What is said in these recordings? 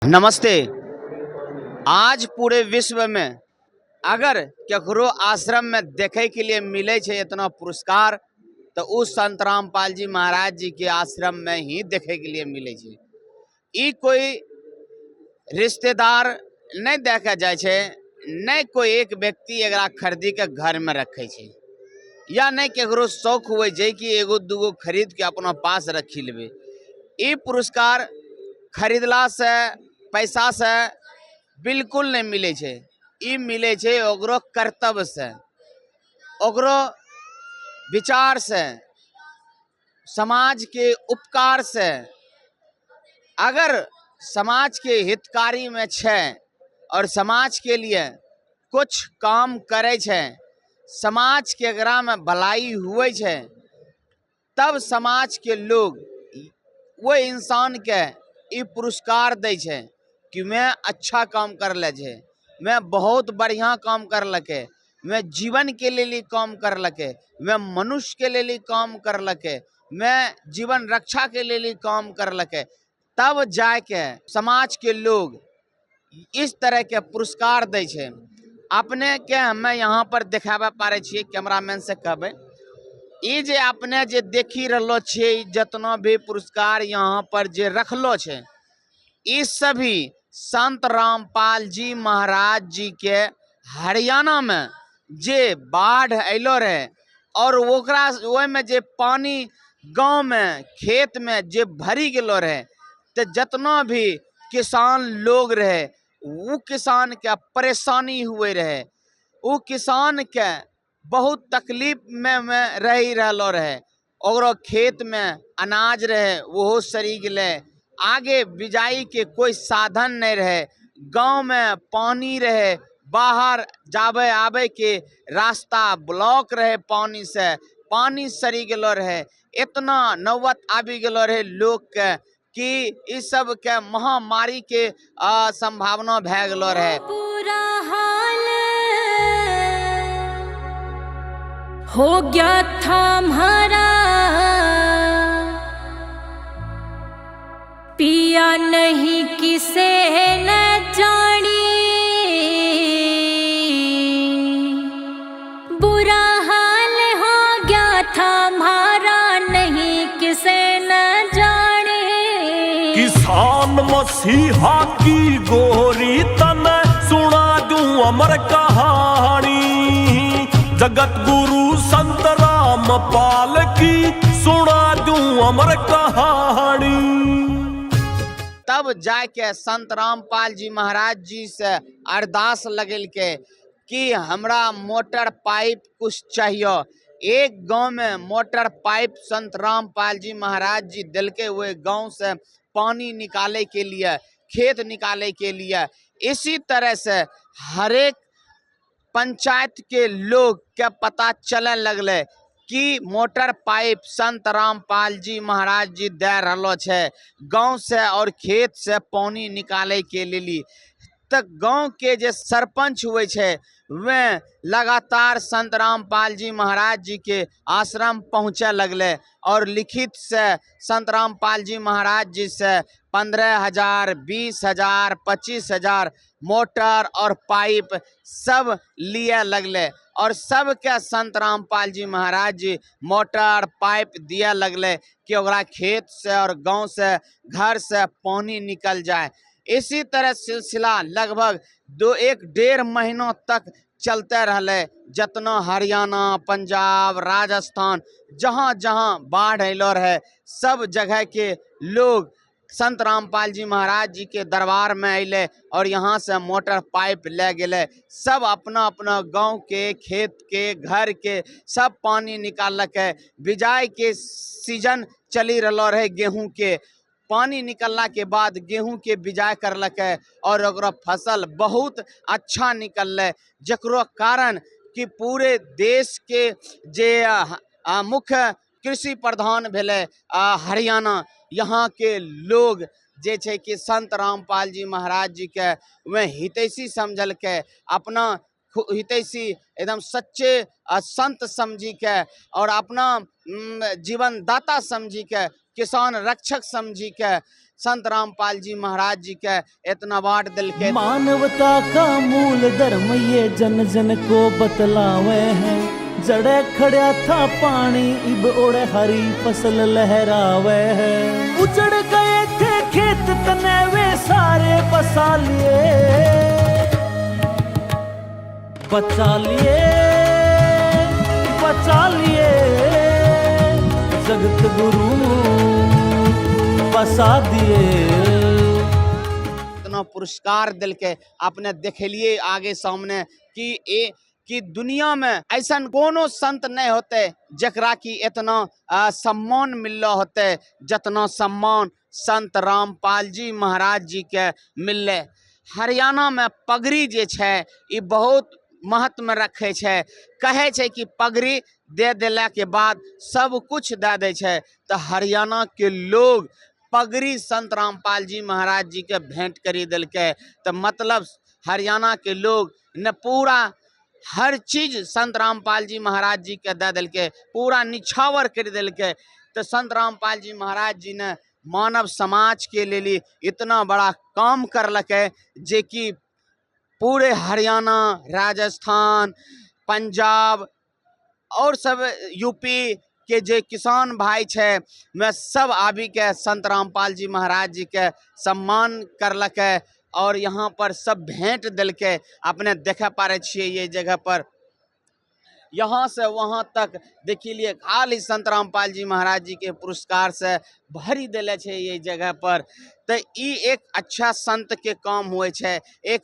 नमस्ते। आज पूरे विश्व में अगर केकरो आश्रम में देखे के लिए मिले छे इतना पुरस्कार तो उस संत रामपाल जी महाराज जी के आश्रम में ही देखे के लिए मिले छे। ई कोई रिश्तेदार नहीं देखा जाए छे, नहीं कोई एक व्यक्ति एकरा खरीदी के घर में रखे छे, या नहीं केकरो शौक हुए जे कि एगो दूगो खरीद के अपना पास रखी लेवे। ई पुरस्कार खरीदला से पैसा से बिल्कुल नहीं मिले छे। ई मिले छे ओकरो कर्तव्य से, ओकरो विचार से, समाज के उपकार से। अगर समाज के हितकारी में छे और समाज के लिए कुछ काम करे छे, समाज के एकरा में भलाई हुए छे, तब समाज के लोग वो इंसान के ई पुरस्कार दे छे कि मैं अच्छा काम कर ले छे, मैं बहुत बढ़िया काम कर लके, मैं जीवन के लिए काम कर लके, मैं मनुष्य के लिए काम कर लके, मैं जीवन रक्षा के लिए काम कर लके। तब जाके समाज के लोग इस तरह के पुरस्कार दे छे। अपने के हमें यहाँ पर दिखाबे पारे छिए, कैमरामैन से कहबे ई जे अपने जे देखी रहलो छे, जितना भी पुरस्कार यहाँ पर जे रखलो छे, ई सभी संत रामपाल जी महाराज जी के हरियाणा में जे बाढ़ अलो रहे और ओकरा ओय में जे पानी गांव में खेत में जे भरी गेलो रहे, तो जितना भी किसान लोग रहे वो किसान के परेशानी हुए रहे, वो किसान के बहुत तकलीफ में रही रहलो रहे। और खेत में अनाज रहे वो सड़ी गए, आगे बिजाई के कोई साधन नहीं रहे, गांव में पानी रहे, बाहर जाबे आबे के रास्ता ब्लॉक रहे, पानी से पानी सड़ी गलो रहे। इतना नौबत आबी गलो रहे लोग के कि इस सब के महामारी के संभावना भै गलो रहे। पूरा हाल हो गया था हमारा, पिया नहीं किसे न जानी, बुरा हाल हो गया था हमारा, नहीं किसे न जाने। किसान मसीहा की गोरी तन सुना दूं अमर कहानी, जगत गुरु संत रामपाल की सुना दूं अमर कहानी। तब जाके संत रामपाल जी महाराज जी से अरदास लगल के कि हमरा मोटर पाइप कुछ चाहिए। एक गांव में मोटर पाइप संत रामपाल जी महाराज जी दिलके हुए गांव से पानी निकाले के लिए, खेत निकाले के लिए। इसी तरह से हर एक पंचायत के लोग के पता चले लगले कि मोटर पाइप संत रामपाल जी महाराज जी दे रहलो छे गांव से और खेत से पानी निकाले के लिए। तक गांव के जे सरपंच हुए छे वे लगातार संत रामपाल जी महाराज जी के आश्रम पहुँचे लगले और लिखित से संत रामपाल जी महाराज जी से 15,000, 20,000, 25,000 मोटर और पाइप सब लिए लगले और सब के संत रामपाल जी महाराज जी मोटर पाइप दिए लगले कि ओकरा खेत से और गांव से घर से पानी निकल जाए। इसी तरह सिलसिला लगभग 1.5 महीनों तक चलते रहले। जितना हरियाणा, पंजाब, राजस्थान जहाँ जहाँ बाढ़ अलो रहे, सब जगह के लोग संत रामपाल जी महाराज जी के दरबार में अले और यहाँ से मोटर पाइप ले गए। सब अपना अपना गांव के, खेत के, घर के सब पानी निकालक है। बिजाई के सीजन चली रहो रहे, गेहूं के पानी निकलला के बाद गेहूं के बिजाई करलक है और ओकरा फसल बहुत अच्छा निकल, जकरो कारण कि पूरे देश के जे मुख्य कृषि प्रधान भेले हरियाणा, यहाँ के लोग जे छे कि संत रामपाल जी महाराज जी के वे हितैषी समझल के, अपना हितैषी एकदम सच्चे संत समझी के और अपना जीवन दाता समझी के, किसान रक्षक समझी के संत रामपाल जी महाराज जी के इतना बांट दिल के। मानवता का मूल धर्म ये जन जन को बतलावे है। जड़े खड़ा था पानी इब ओढ़े हरी फसल लहरावे है। उजड़ गए थे खेत तने वे सारे बसा लिए, बचा लिए, बचा लिए। जगत गुरु बसा दिए। इतना पुरस्कार दिल के आपने देख लिए आगे सामने कि दुनिया में ऐसा कोनो संत नहीं होते जकरा की इतना सम्मान मिल रहा होते जितना सम्मान संत रामपाल जी महाराज जी के मिले। हरियाणा में पगड़ी जे छे ई बहुत महत्व रखे छे। कहे छे कि पगड़ी दे देला के बाद सब कुछ दे दे छे। तो हरियाणा के लोग पगड़ी संत रामपाल जी महाराज जी के भेंट करी दिल के। तो मतलब हरियाणा के लोग ने पूरा हर चीज संत रामपाल जी महाराज जी के दे दिल के, पूरा निछावर कर दिल के। तो संत रामपाल जी महाराज जी ने मानव समाज के लिए इतना बड़ा काम करलके जे कि पूरे हरियाणा, राजस्थान, पंजाब और सब यूपी के जे किसान भाई छे में सब आबी के संत रामपाल जी महाराज जी के सम्मान करलके और यहाँ पर सब भेंट दिल के। अपने देखे पारे छिए ये जगह पर यहाँ से वहाँ तक देखी लिए खाली संत रामपाल जी महाराज जी के पुरस्कार से भरी दिले छे ये जगह पर। तो ई एक अच्छा संत के काम हुए छे, एक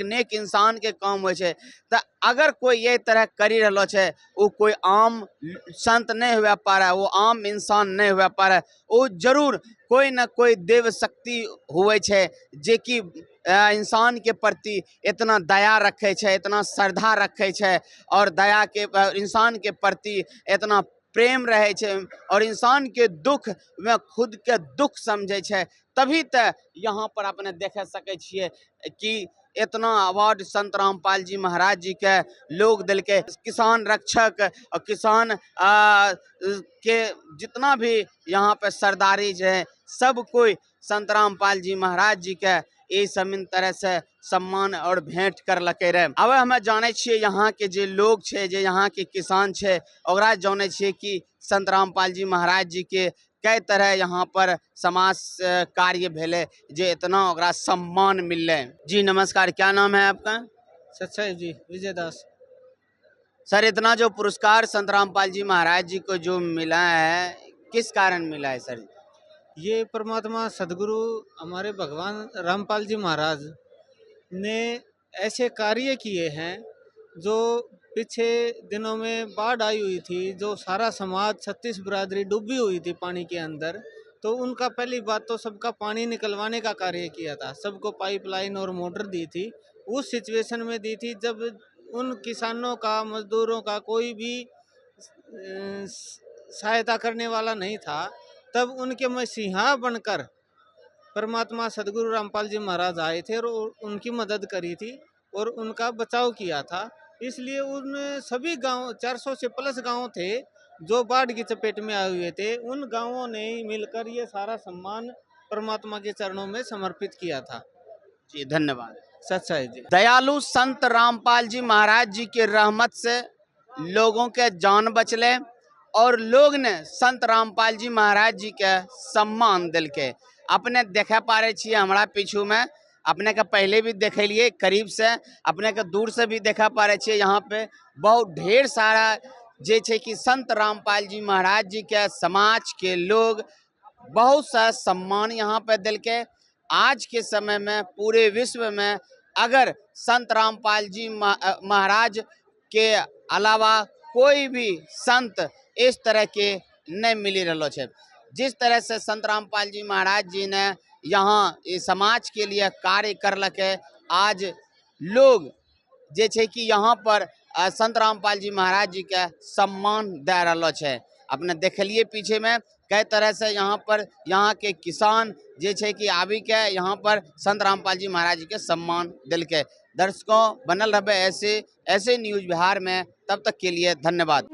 नेक इंसान के काम हुए छे। तो अगर कोई ये तरह करी रहलो छे वो कोई आम संत नहीं हुआ पारे, वो आम इंसान नहीं हुआ पारे, वो जरूर कोई न कोई देव शक्ति हुए छे जे कि इंसान के प्रति इतना दया रखे छे, इतना श्रद्धा रखे छे और दया के इंसान के प्रति इतना प्रेम रहे छे और इंसान के दुख में खुद के दुख समझे छे। तभी तो यहाँ पर अपने देख सके छिए कि इतना अवार्ड संत रामपाल जी महाराज जी के लोग दिल के। किसान रक्षक और किसान के जितना भी यहाँ पे सरदारी है सब कोई संत रामपाल जी महाराज जी के ये समीन तरह से सम्मान और भेंट कर लके रहे। अब हमें जाने छिए यहाँ के जे लोग छे, जे यहाँ के किसान छे, ओकरा जाने छिए कि संत रामपाल जी महाराज जी के कई तरह यहाँ पर समाज कार्य भेले जे इतना ओकरा सम्मान मिले। जी नमस्कार, क्या नाम है आपका? सच्चाई जी, विजय दास। सर, इतना जो पुरस्कार संत रामपाल जी महाराज जी को जो मिला है किस कारण मिला है सर? ये परमात्मा सदगुरु हमारे भगवान रामपाल जी महाराज ने ऐसे कार्य किए हैं जो पीछे दिनों में बाढ़ आई हुई थी, जो सारा समाज 36 बिरादरी डूबी हुई थी पानी के अंदर। तो उनका पहली बात तो सबका पानी निकलवाने का कार्य किया था, सबको पाइपलाइन और मोटर दी थी। उस सिचुएशन में दी थी जब उन किसानों का, मजदूरों का कोई भी सहायता करने वाला नहीं था। तब उनके मसीहा बनकर परमात्मा सदगुरु रामपाल जी महाराज आए थे और उनकी मदद करी थी और उनका बचाव किया था। इसलिए उन सभी गांव 400 से प्लस गांव थे जो बाढ़ की चपेट में आए हुए थे, उन गांवों ने मिलकर ये सारा सम्मान परमात्मा के चरणों में समर्पित किया था। जी धन्यवाद। सच्चाई जी। दयालु संत रामपाल जी महाराज जी के रहमत से लोगों के जान बचले और लोग ने संत रामपाल जी महाराज जी के सम्मान दिल के। अपने देखे पा रहे छे हमारा पीछू में, अपने के पहले भी देखे लिए करीब से, अपने के दूर से भी देखा पा रहे छे। यहाँ पे बहुत ढेर सारा जे छे कि संत रामपाल जी महाराज जी के समाज के लोग बहुत सा सम्मान यहाँ पे दिल के। आज के समय में पूरे विश्व में अगर संत रामपाल जी महाराज के अलावा कोई भी संत इस तरह के नहीं मिली रहो छे। जिस तरह से संत रामपाल जी महाराज जी ने यहाँ समाज के लिए कार्य करलके, आज लोग जे छे कि यहाँ पर संत रामपाल जी महाराज जी के सम्मान दे रहा छे। अपने देखलिए पीछे में कई तरह से यहाँ पर यहाँ के किसान जे छे कि आबी के यहाँ पर संत रामपाल जी महाराज जी के सम्मान दिल के। दर्शकों बनल रहे ऐसे न्यूज बिहार में, तब तक के लिए धन्यवाद।